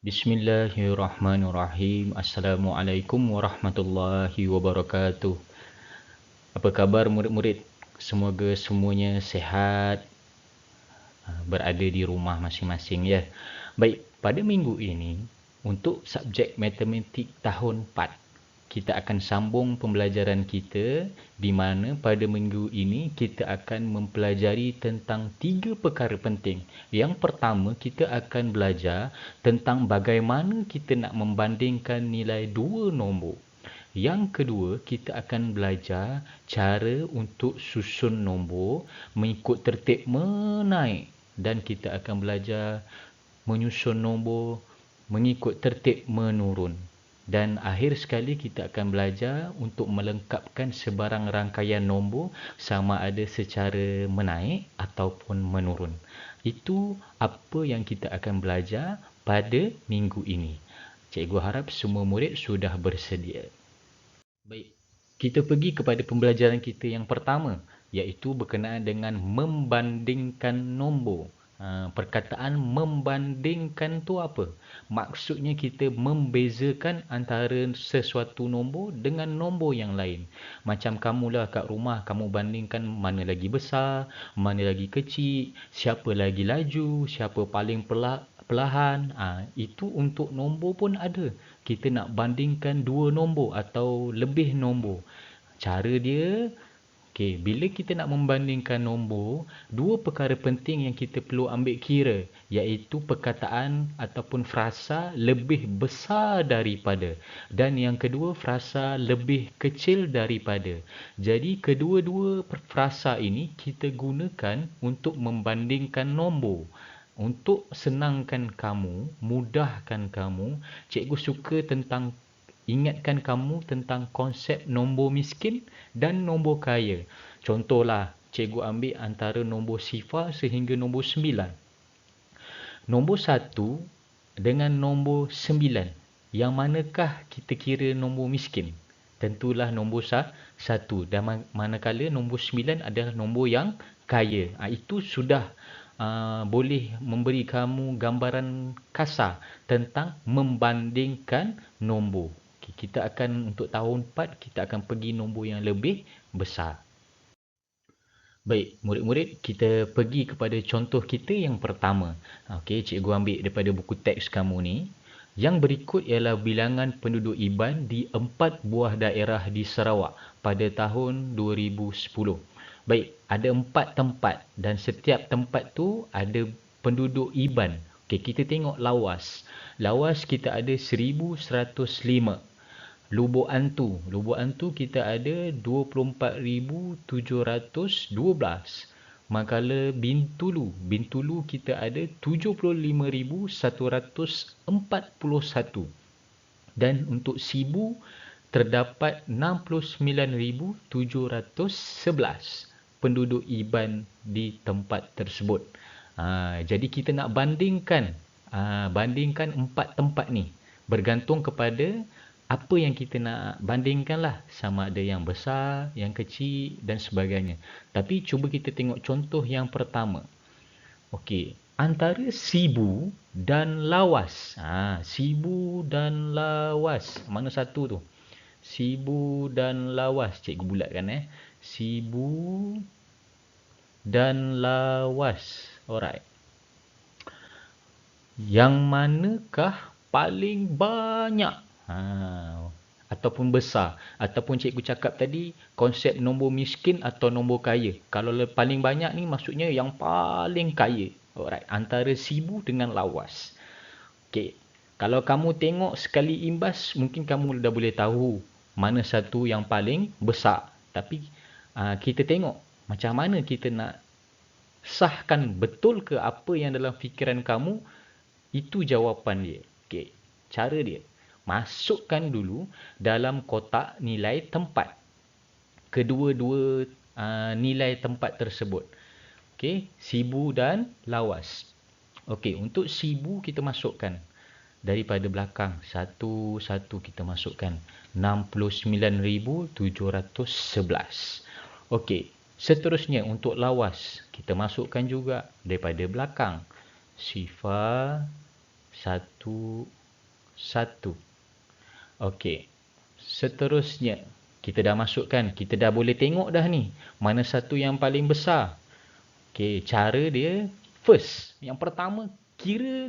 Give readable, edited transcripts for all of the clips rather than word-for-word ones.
Bismillahirrahmanirrahim. Assalamualaikum warahmatullahi wabarakatuh. Apa khabar murid-murid? Semoga semuanya sehat, berada di rumah masing-masing ya. Baik, pada minggu ini untuk subjek matematik tahun 4 kita akan sambung pembelajaran kita di mana pada minggu ini kita akan mempelajari tentang 3 perkara penting. Yang pertama, kita akan belajar tentang bagaimana kita nak membandingkan nilai dua nombor. Yang kedua, kita akan belajar cara untuk susun nombor mengikut tertib menaik, dan kita akan belajar menyusun nombor mengikut tertib menurun. Dan akhir sekali kita akan belajar untuk melengkapkan sebarang rangkaian nombor sama ada secara menaik ataupun menurun. Itu apa yang kita akan belajar pada minggu ini. Cikgu harap semua murid sudah bersedia. Baik, kita pergi kepada pembelajaran kita yang pertama, iaitu berkenaan dengan membandingkan nombor. Perkataan membandingkan tu apa? Maksudnya kita membezakan antara sesuatu nombor dengan nombor yang lain. Macam kamulah kat rumah, kamu bandingkan mana lagi besar, mana lagi kecil, siapa lagi laju, siapa paling perlahan. Itu untuk nombor pun ada. Kita nak bandingkan dua nombor atau lebih nombor. Cara dia, bila kita nak membandingkan nombor, dua perkara penting yang kita perlu ambil kira, iaitu perkataan ataupun frasa lebih besar daripada, dan yang kedua frasa lebih kecil daripada. Jadi kedua-dua frasa ini kita gunakan untuk membandingkan nombor. Untuk senangkan kamu, mudahkan kamu, cikgu suka ingatkan kamu tentang konsep nombor miskin dan nombor kaya. Contohlah, cikgu ambil antara nombor sifar sehingga nombor 9. Nombor 1 dengan nombor 9, yang manakah kita kira nombor miskin? Tentulah nombor 1. Dan manakala nombor 9 adalah nombor yang kaya. Itu sudah boleh memberi kamu gambaran kasar tentang membandingkan nombor. Kita akan untuk tahun 4 kita akan pergi nombor yang lebih besar. Baik, murid-murid, kita pergi kepada contoh kita yang pertama. Cikgu ambil daripada buku teks kamu ni. Yang berikut ialah bilangan penduduk Iban di 4 buah daerah di Sarawak pada tahun 2010. Baik, ada 4 tempat dan setiap tempat tu ada penduduk Iban. Kita tengok lawas. Lawas kita ada 1105. Lubuk Antu kita ada 24,712. Manakala Bintulu kita ada 75,141. Dan untuk Sibu terdapat 69,711 penduduk Iban di tempat tersebut. Jadi kita nak bandingkan 4 tempat ni, bergantung kepada apa yang kita nak bandingkan lah, sama ada yang besar, yang kecil dan sebagainya. Tapi cuba kita tengok contoh yang pertama. Antara Sibu dan Lawas. Sibu dan Lawas. Mana satu tu? Sibu dan Lawas. Cikgu bulatkan Sibu dan Lawas. Alright. Yang manakah paling banyak? Ataupun besar, ataupun cikgu cakap tadi konsep nombor miskin atau nombor kaya. Kalau paling banyak ni maksudnya yang paling kaya. Alright, antara Sibu dengan Lawas. Kalau kamu tengok sekali imbas, mungkin kamu dah boleh tahu mana satu yang paling besar. Tapi kita tengok macam mana kita nak sahkan betul ke apa yang dalam fikiran kamu. Itu jawapan dia. Cara dia, masukkan dulu dalam kotak nilai tempat kedua-dua nilai tempat tersebut. Sibu dan Lawas. Untuk Sibu kita masukkan daripada belakang, satu-satu kita masukkan 69,711. Seterusnya untuk Lawas kita masukkan juga daripada belakang, 1, 1. Okey. Seterusnya, kita dah masukkan. Kita dah boleh tengok dah ni. Mana satu yang paling besar. Okey, cara dia first. Yang pertama, kira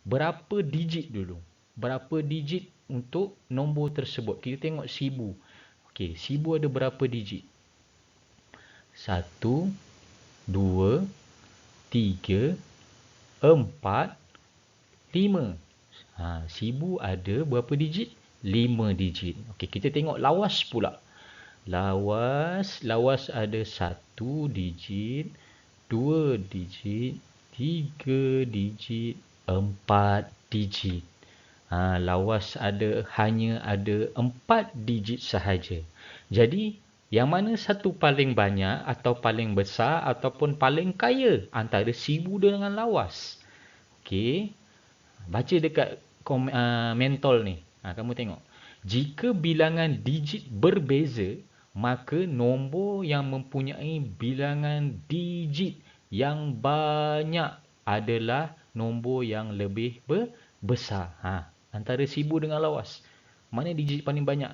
berapa digit dulu. Berapa digit untuk nombor tersebut. Kita tengok 1000. Okey, 1000 ada berapa digit? 1, 2, 3, 4, 5. 1000 ada berapa digit? 5 digit. Okey, kita tengok lawas pula. Lawas ada 1 digit, 2 digit, 3 digit, 4 digit. Lawas hanya ada 4 digit sahaja. Jadi, yang mana satu paling banyak atau paling besar ataupun paling kaya antara 1000 dengan lawas? Okey. Baca dekat mentol ni. Kamu tengok. Jika bilangan digit berbeza, maka nombor yang mempunyai bilangan digit yang banyak adalah nombor yang lebih besar. Antara 1000 dengan lawas. Mana digit paling banyak?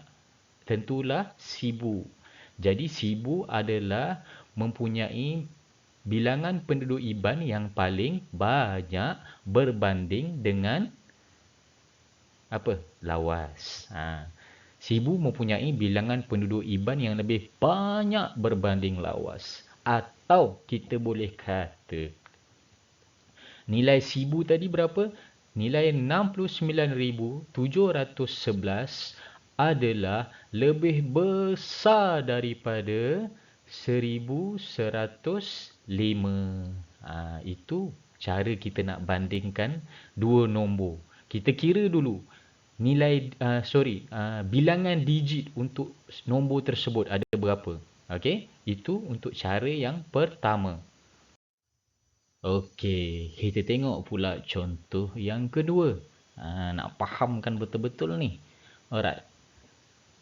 Tentulah 1000. Jadi 1000 adalah mempunyai bilangan penduduk IBAN yang paling banyak berbanding dengan apa? Lawas. 1000 mempunyai bilangan penduduk IBAN yang lebih banyak berbanding lawas. Atau kita boleh kata nilai 1000 tadi berapa? Nilai 69,711 adalah lebih besar daripada 1105. Itu cara kita nak bandingkan dua nombor. Kita kira dulu nilai bilangan digit untuk nombor tersebut ada berapa. Okey, itu untuk cara yang pertama. Okey, kita tengok pula contoh yang kedua. Nak fahamkan betul-betul ni. Alright.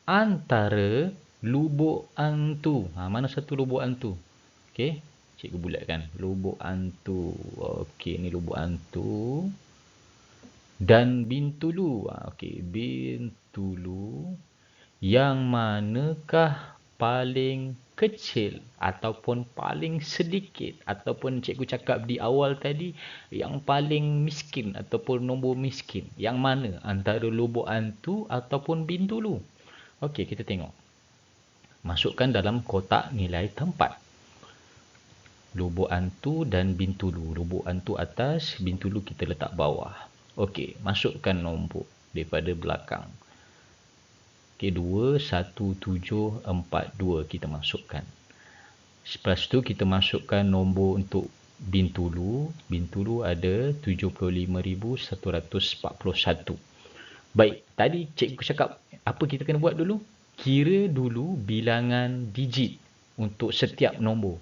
Antara lubuk antu. Mana satu lubuk antu? Okey, cikgu bulatkan. Lubuk antu. Okey, ni lubuk antu. Dan Bintulu. Okey, Bintulu. Yang manakah paling kecil ataupun paling sedikit, ataupun cikgu cakap di awal tadi yang paling miskin ataupun nombor miskin, yang mana antara lubuk antu ataupun Bintulu? Okey, kita tengok. Masukkan dalam kotak nilai tempat. Lubuk antu dan Bintulu. Lubuk antu atas, Bintulu kita letak bawah. Okey, masukkan nombor daripada belakang. Okey, 2, 1, 7, 4, 2 kita masukkan. Lepas tu kita masukkan nombor untuk Bintulu. Bintulu ada 75,141. Baik, tadi cikgu cakap apa kita kena buat dulu? Kira dulu bilangan digit untuk setiap nombor.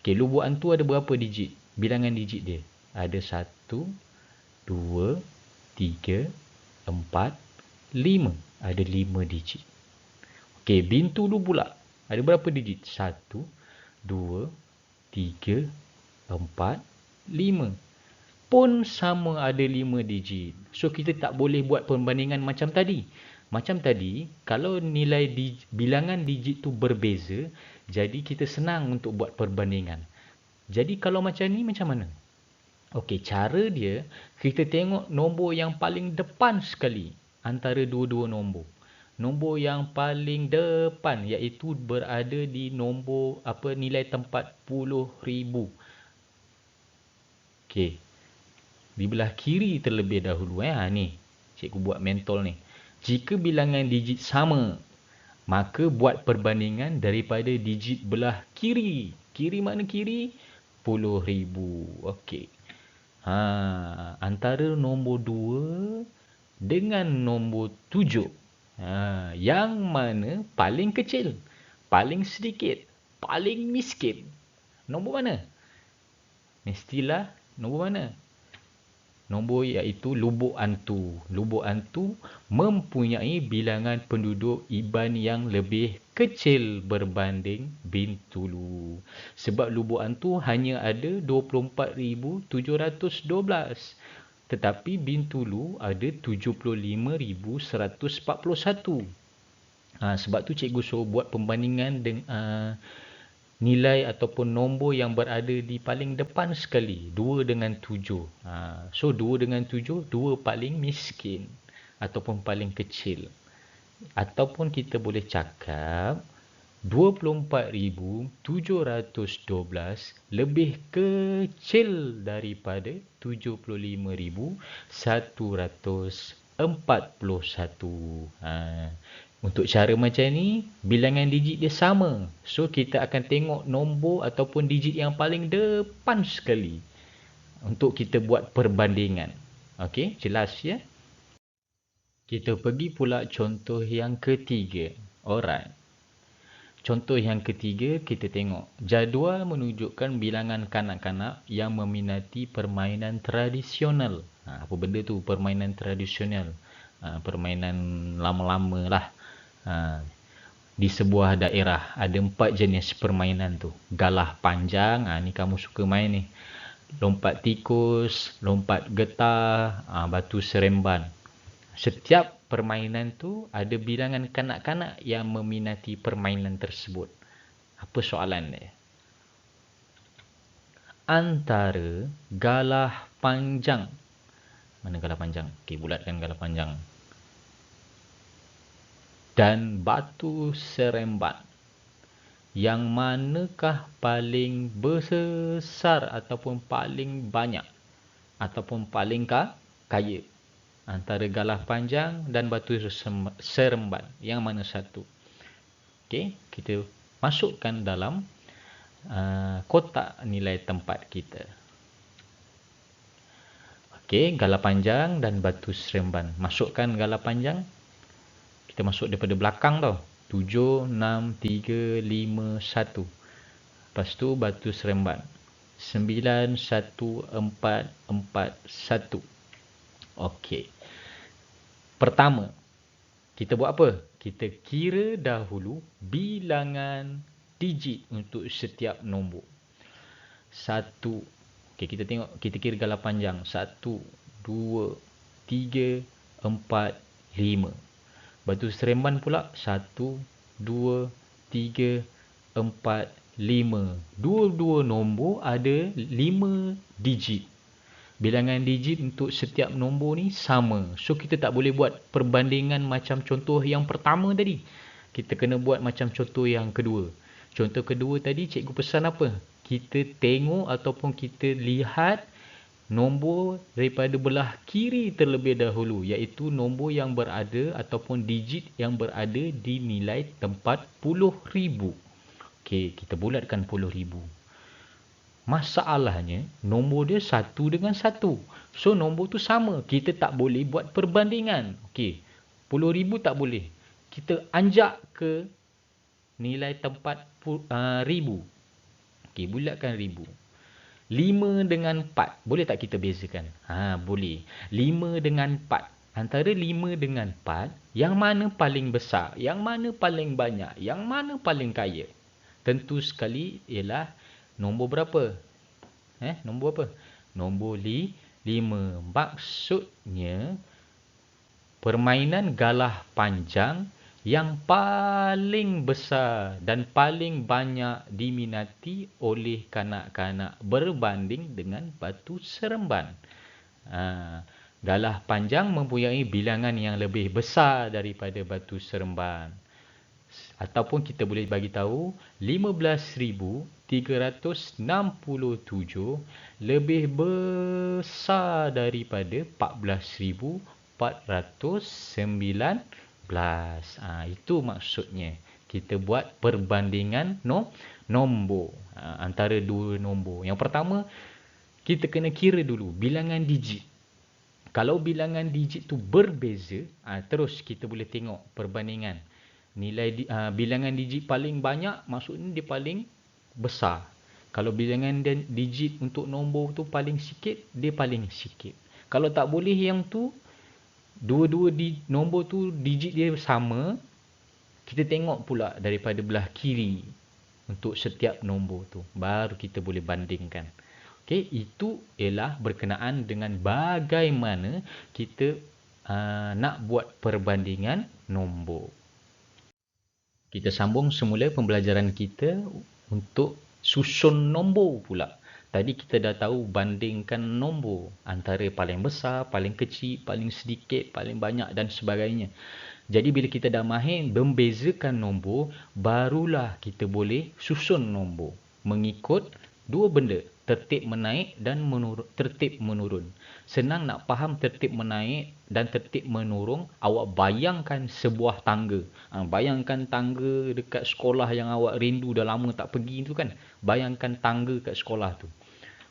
Okey, lubuk antu ada berapa digit? Bilangan digit dia. Ada 1, 2, 3, 4, 5. Ada 5 digit. Okey, Bintulu pula. Ada berapa digit? 1, 2, 3, 4, 5. Pun sama ada 5 digit. So, kita tak boleh buat perbandingan macam tadi. Macam tadi, kalau nilai bilangan digit tu berbeza, jadi kita senang untuk buat perbandingan. Jadi, kalau macam ni, macam mana? Okey, cara dia, kita tengok nombor yang paling depan sekali antara dua-dua nombor. Nombor yang paling depan iaitu berada di nombor nilai tempat 10,000. Okey. Di belah kiri terlebih dahulu ni. Cikgu buat mentol ni. Jika bilangan digit sama, maka buat perbandingan daripada digit belah kiri. Kiri mana kiri? 10,000. Okey. Antara nombor 2 dengan nombor 7. Yang mana paling kecil, paling sedikit, paling miskin? Nombor mana? Mestilah nombor mana? Nombor iaitu lubuk antu. Lubuk antu mempunyai bilangan penduduk IBAN yang lebih kecil berbanding Bintulu. Sebab lubuk antu hanya ada 24,712. Tetapi Bintulu ada 75,141. Sebab tu cikgu suruh buat perbandingan dengan nilai ataupun nombor yang berada di paling depan sekali, 2 dengan 7. So 2 dengan 7, 2 paling miskin ataupun paling kecil. Ataupun kita boleh cakap 24,712 lebih kecil daripada 75,141. Untuk cara macam ni, bilangan digit dia sama. So, kita akan tengok nombor ataupun digit yang paling depan sekali untuk kita buat perbandingan. Okey, jelas ya? Kita pergi pula contoh yang ketiga. Alright. Contoh yang ketiga, kita tengok. Jadual menunjukkan bilangan kanak-kanak yang meminati permainan tradisional. Apa benda tu? Permainan tradisional. Permainan lama-lama lah. Di sebuah daerah ada 4 jenis permainan tu. Galah panjang, ni kamu suka main ni. Lompat tikus, lompat getah, batu seremban. Setiap permainan tu ada bilangan kanak-kanak yang meminati permainan tersebut. Apa soalan dia? Antara galah panjang. Mana galah panjang? Okey, bulatkan galah panjang. Dan batu seremban. Yang manakah paling besar ataupun paling banyak? Ataupun paling kaya? Antara galah panjang dan batu seremban. Yang mana satu? Okey, kita masukkan dalam kotak nilai tempat kita. Okey, galah panjang dan batu seremban. Masukkan galah panjang. Kita masuk daripada belakang tau. 7, 6, 3, 5, 1. Lepas tu batu seremban. 9, 1, 4, 4, 1. Okey. Pertama, kita buat apa? Kita kira dahulu bilangan digit untuk setiap nombor. 1. Okey, kita tengok, kita kira galah panjang. 1, 2, 3, 4, 5. Batu seremban pula 1, 2, 3, 4, 5. Dua-dua nombor ada 5 digit. Bilangan digit untuk setiap nombor ni sama. So, kita tak boleh buat perbandingan macam contoh yang pertama tadi. Kita kena buat macam contoh yang kedua. Contoh kedua tadi, cikgu pesan apa? Kita tengok ataupun kita lihat nombor daripada belah kiri terlebih dahulu. Iaitu nombor yang berada ataupun digit yang berada di nilai tempat 10,000. Okey, kita bulatkan 10,000. Masalahnya, nombor dia 1 dengan 1. So, nombor tu sama. Kita tak boleh buat perbandingan. Okey, 10,000 tak boleh. Kita anjak ke nilai tempat 1,000. Okey, bulatkan 1,000. 5 dengan 4. Boleh tak kita bezakan? Boleh. 5 dengan 4. Antara 5 dengan 4, yang mana paling besar? Yang mana paling banyak? Yang mana paling kaya? Tentu sekali ialah nombor berapa? Nombor apa? Nombor 5. Maksudnya, permainan galah panjang yang paling besar dan paling banyak diminati oleh kanak-kanak berbanding dengan batu seremban. Galah panjang mempunyai bilangan yang lebih besar daripada batu seremban. Ataupun kita boleh bagi tahu 15,367 lebih besar daripada 14,419. Itu maksudnya. Kita buat perbandingan nombor antara dua nombor. Yang pertama, kita kena kira dulu bilangan digit. Kalau bilangan digit tu berbeza, terus kita boleh tengok perbandingan. Nilai bilangan digit paling banyak, maksudnya dia paling besar. Kalau bilangan digit untuk nombor tu paling sikit, dia paling sikit. Kalau tak boleh yang tu, dua-dua nombor tu digit dia sama, kita tengok pula daripada belah kiri untuk setiap nombor tu. Baru kita boleh bandingkan. Okey, itu ialah berkenaan dengan bagaimana kita nak buat perbandingan nombor. Kita sambung semula pembelajaran kita untuk susun nombor pula. Tadi kita dah tahu bandingkan nombor antara paling besar, paling kecil, paling sedikit, paling banyak dan sebagainya. Jadi bila kita dah mahir membezakan nombor, barulah kita boleh susun nombor mengikut dua benda, tertib menaik dan tertib menurun. Senang nak faham tertib menaik dan tertib menurun, awak bayangkan sebuah tangga. Bayangkan tangga dekat sekolah yang awak rindu dah lama tak pergi tu kan. Bayangkan tangga kat sekolah tu.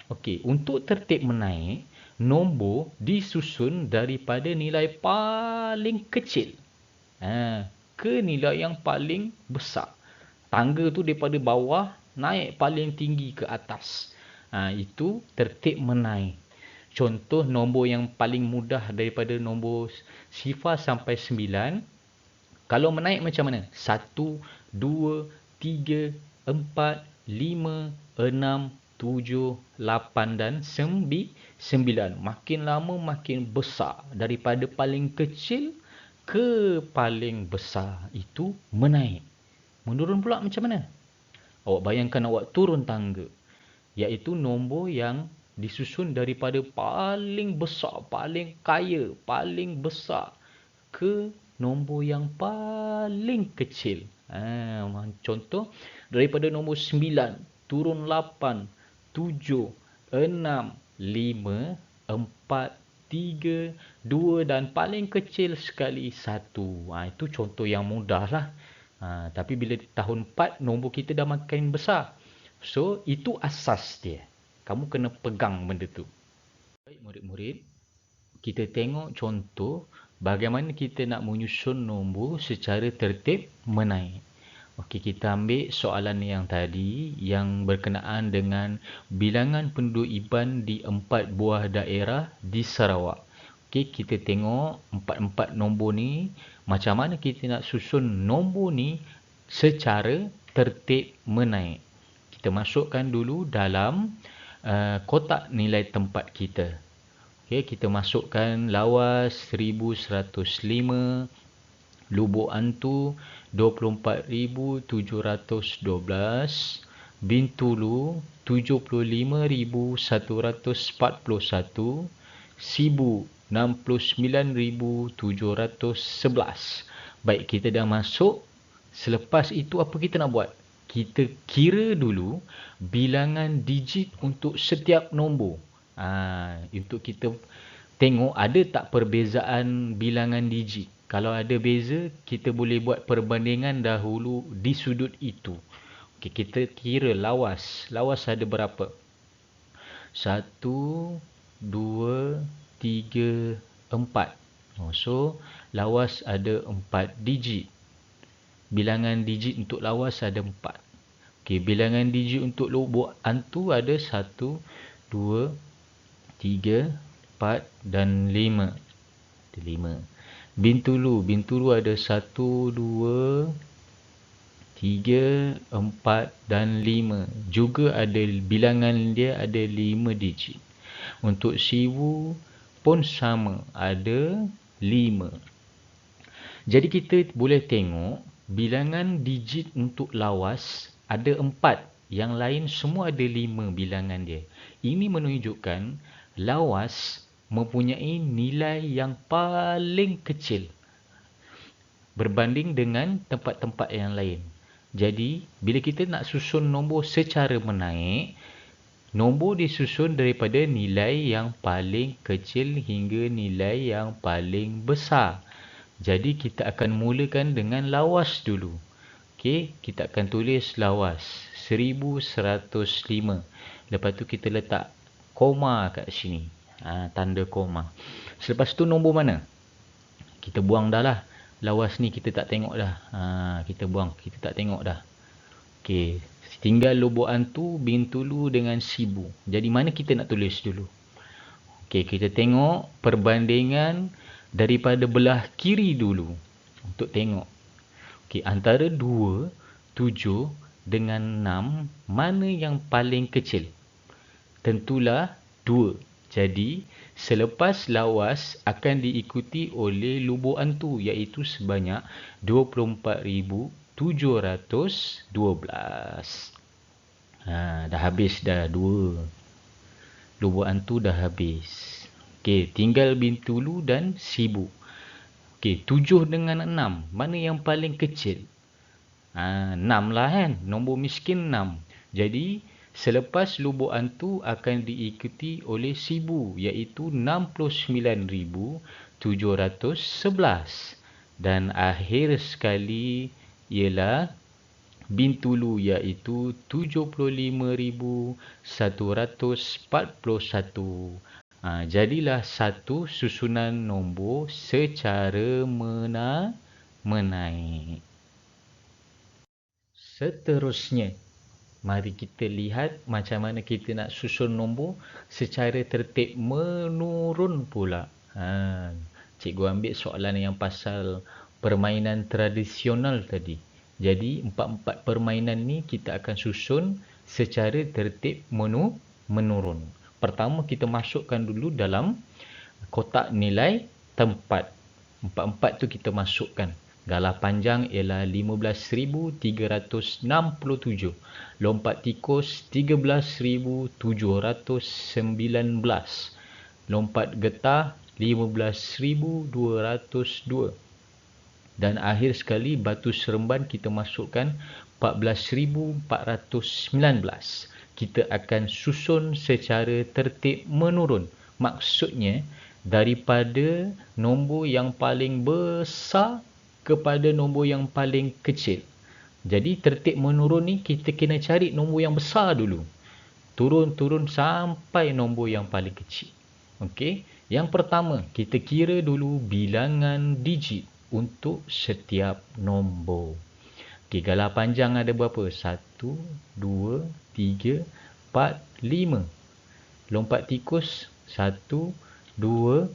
Okey, untuk tertib menaik, nombor disusun daripada nilai paling kecil ke nilai yang paling besar. Tangga tu daripada bawah naik paling tinggi ke atas. Itu tertib menaik. Contoh nombor yang paling mudah daripada nombor 0 sampai 9. Kalau menaik macam mana? 1, 2, 3, 4, 5, 6, 7, 8 dan 9. Makin lama makin besar. Daripada paling kecil ke paling besar. Itu menaik. Menurun pula macam mana? Awak bayangkan awak turun tangga. Iaitu nombor yang disusun daripada paling besar, paling kaya, paling besar ke nombor yang paling kecil. Contoh, daripada nombor 9 turun 8, 7, 6, 5, 4, 3, 2 dan paling kecil sekali 1. Itu contoh yang mudah lah. Tapi bila tahun 4 nombor kita dah makin besar. So itu asas dia. Kamu kena pegang benda tu. Baik murid-murid, kita tengok contoh bagaimana kita nak menyusun nombor secara tertib menaik. Okey, kita ambil soalan yang tadi yang berkenaan dengan bilangan penduduk Iban di 4 buah daerah di Sarawak. Okey, kita tengok empat nombor ni, macam mana kita nak susun nombor ni secara tertib menaik. Kita masukkan dulu dalam kotak nilai tempat kita. Okey, kita masukkan Lawas 1105, Lubuk Antu 24712, Bintulu 75141, Sibu 69711. Baik, kita dah masuk. Selepas itu apa kita nak buat? Kita kira dulu bilangan digit untuk setiap nombor. Untuk kita tengok ada tak perbezaan bilangan digit. Kalau ada beza, kita boleh buat perbandingan dahulu di sudut itu. Okey, kita kira Lawas. Lawas ada berapa? 1, 2, 3, 4. So, Lawas ada 4 digit. Bilangan digit untuk Lawas ada 4. Okey, bilangan digit untuk Lubuk Antu ada 1, 2, 3, 4 dan 5. Ada 5. Bintulu ada 1, 2, 3, 4 dan 5. Juga ada bilangan dia ada 5 digit. Untuk Sibu pun sama, ada 5. Jadi kita boleh tengok bilangan digit untuk Lawas ada 4. Yang lain semua ada 5 bilangan dia. Ini menunjukkan Lawas mempunyai nilai yang paling kecil berbanding dengan tempat-tempat yang lain. Jadi, bila kita nak susun nombor secara menaik, nombor disusun daripada nilai yang paling kecil hingga nilai yang paling besar. Jadi, kita akan mulakan dengan Lawas dulu. Okey, kita akan tulis Lawas 1105. Lepas tu kita letak koma kat sini. Tanda koma. Selepas tu nombor mana? Kita buang dah lah. Lawas ni kita tak tengok dah. Kita buang. Kita tak tengok dah. Okey. Tinggal Lubuk Antu, Bintulu dengan Sibu. Jadi mana kita nak tulis dulu? Okey, kita tengok perbandingan daripada belah kiri dulu. Untuk tengok. Okey, antara 2, 7 dengan 6, mana yang paling kecil? tentulah 2. Jadi, selepas lawas akan diikuti oleh lubuk antu iaitu sebanyak 24,712. Dah habis dah 2. Lubuk antu dah habis. Okey, tinggal Bintulu dan Sibu. Okey, 7 dengan 6. Mana yang paling kecil? 6 lah kan. Nombor miskin 6. Jadi, selepas lubuk antu akan diikuti oleh Sibu iaitu 69,711. Dan akhir sekali ialah Bintulu iaitu 75,141. Jadilah satu susunan nombor secara menaik. Seterusnya, mari kita lihat macam mana kita nak susun nombor secara tertib menurun pula. Cikgu ambil soalan yang pasal permainan tradisional tadi. Jadi, 4-4 permainan ni kita akan susun secara tertib menurun. Pertama, kita masukkan dulu dalam kotak nilai tempat. 4-4 tu kita masukkan. Galah panjang ialah 15,367. Lompat tikus 13,719. Lompat getah 15,202. Dan akhir sekali batu seremban kita masukkan 14,419. Kita akan susun secara tertib menurun. Maksudnya, daripada nombor yang paling besar kepada nombor yang paling kecil. Jadi tertib menurun ni kita kena cari nombor yang besar dulu. Turun-turun sampai nombor yang paling kecil. Okey. Yang pertama, kita kira dulu bilangan digit untuk setiap nombor. Okey, galah panjang ada berapa? 1, 2, 3, 4, 5. Lompat tikus 1, 2,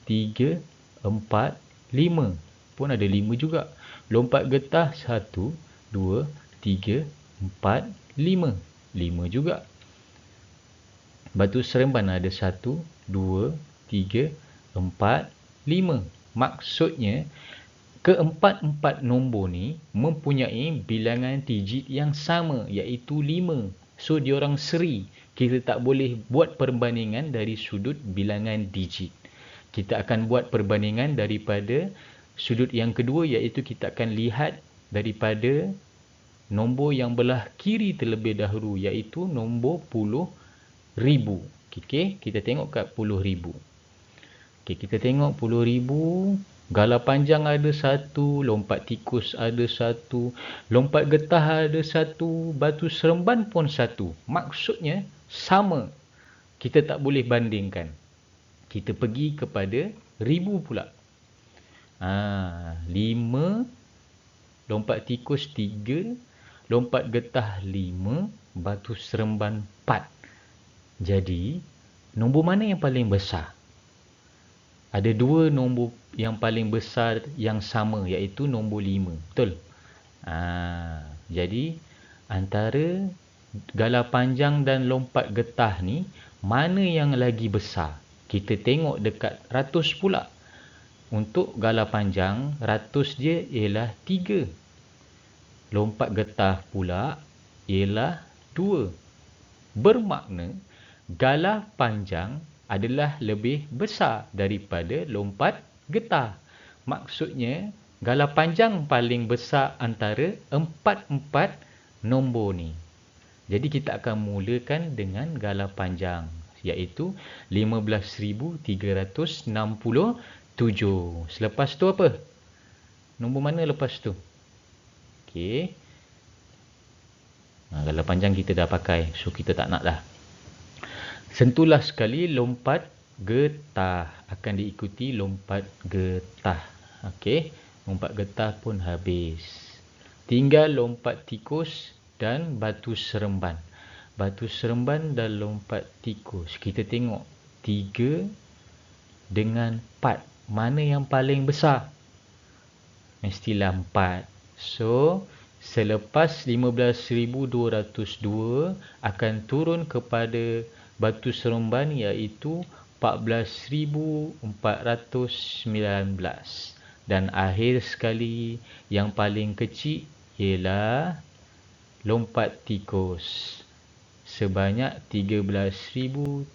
3, 4, 5. Pun ada 5 juga. Lompat getah 1, 2, 3, 4, 5. 5 juga. Batu seremban ada 1, 2, 3, 4, 5. Maksudnya, keempat-empat nombor ni mempunyai bilangan digit yang sama iaitu 5. So, diorang seri. Kita tak boleh buat perbandingan dari sudut bilangan digit. Kita akan buat perbandingan daripada sudut yang kedua iaitu kita akan lihat daripada nombor yang belah kiri terlebih dahulu iaitu nombor puluh ribu. Okey, kita tengok kat 10,000. Okey, kita tengok 10,000. Galah panjang ada 1, lompat tikus ada 1, lompat getah ada 1, batu seremban pun 1. Maksudnya sama. Kita tak boleh bandingkan. Kita pergi kepada ribu pula. 5, lompat tikus 3, lompat getah 5, batu seremban 4. Jadi, nombor mana yang paling besar? Ada 2 nombor yang paling besar yang sama iaitu nombor 5. Betul? Jadi, antara galah panjang dan lompat getah ni, mana yang lagi besar? Kita tengok dekat ratus pula. Untuk galah panjang, ratus dia ialah 3. Lompat getah pula ialah 2. Bermakna, galah panjang adalah lebih besar daripada lompat getah. Maksudnya, galah panjang paling besar antara 4-4 nombor ni. Jadi, kita akan mulakan dengan galah panjang iaitu 15,367. Selepas tu apa? Nombor mana lepas tu? Okey. Galah panjang kita dah pakai. So, kita tak nak dah. Sentuhlah sekali lompat getah. Akan diikuti lompat getah. Okey. Lompat getah pun habis. Tinggal lompat tikus dan batu seremban. Batu seremban dan lompat tikus. Kita tengok 3 dengan 4. Mana yang paling besar? Mestilah 4. So, selepas 15,202 akan turun kepada batu seremban iaitu 14,419. Dan akhir sekali yang paling kecil ialah lompat tikus sebanyak 13,719.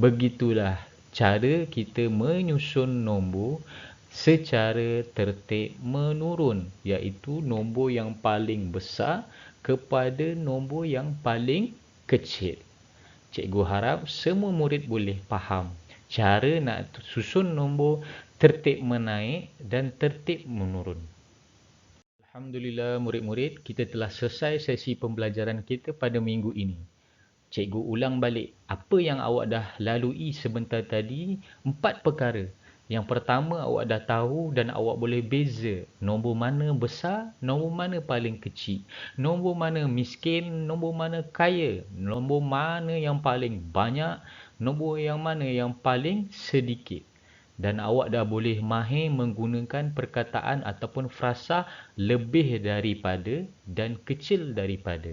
Begitulah cara kita menyusun nombor secara tertib menurun, iaitu nombor yang paling besar kepada nombor yang paling kecil. Cikgu harap semua murid boleh faham cara nak susun nombor tertib menaik dan tertib menurun. Alhamdulillah murid-murid, kita telah selesai sesi pembelajaran kita pada minggu ini. Cikgu ulang balik apa yang awak dah lalui sebentar tadi, 4 perkara. Yang pertama, awak dah tahu dan awak boleh beza nombor mana besar, nombor mana paling kecil, nombor mana miskin, nombor mana kaya, nombor mana yang paling banyak, nombor yang mana yang paling sedikit. Dan awak dah boleh mahir menggunakan perkataan ataupun frasa lebih daripada dan kecil daripada.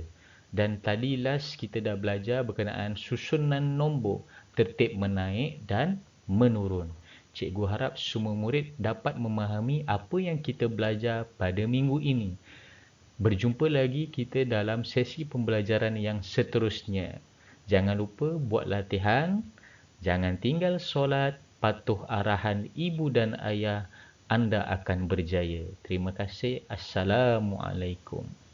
Dan tadi last kita dah belajar berkenaan susunan nombor tertib menaik dan menurun. Cikgu harap semua murid dapat memahami apa yang kita belajar pada minggu ini. Berjumpa lagi kita dalam sesi pembelajaran yang seterusnya. Jangan lupa buat latihan, jangan tinggal solat, patuh arahan ibu dan ayah, anda akan berjaya. Terima kasih. Assalamualaikum.